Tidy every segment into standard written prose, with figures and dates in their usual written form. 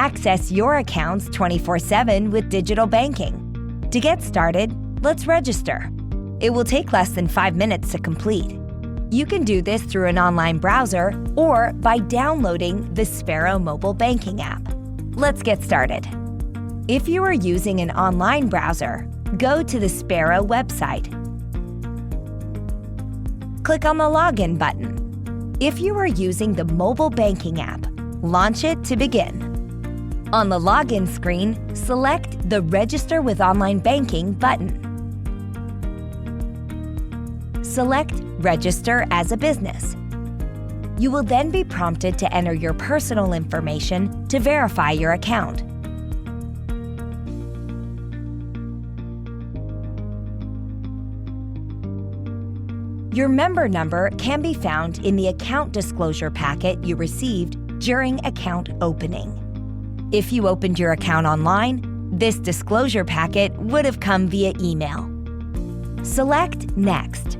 access your accounts 24/7 with digital banking. To get started, let's register. It will take less than 5 minutes to complete. You can do this through an online browser or by downloading the Sparrow mobile banking app. Let's get started. If you are using an online browser, go to the Sparrow website. Click on the Login button. If you are using the mobile banking app, launch it to begin. On the login screen, select the Register with Online Banking button. Select Register as a business. You will then be prompted to enter your personal information to verify your account. Your member number can be found in the account disclosure packet you received during account opening. If you opened your account online, this disclosure packet would have come via email. Select Next.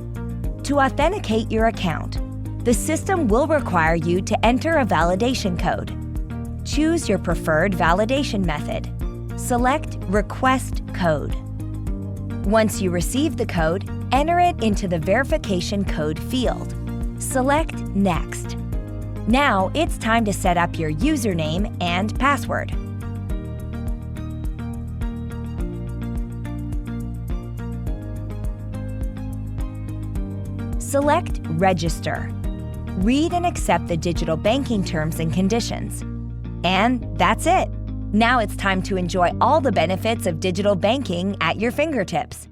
To authenticate your account, the system will require you to enter a validation code. Choose your preferred validation method. Select Request Code. Once you receive the code, enter it into the verification code field. Select Next. Now it's time to set up your username and password. Select Register. Read and accept the digital banking terms and conditions. And that's it. Now it's time to enjoy all the benefits of digital banking at your fingertips.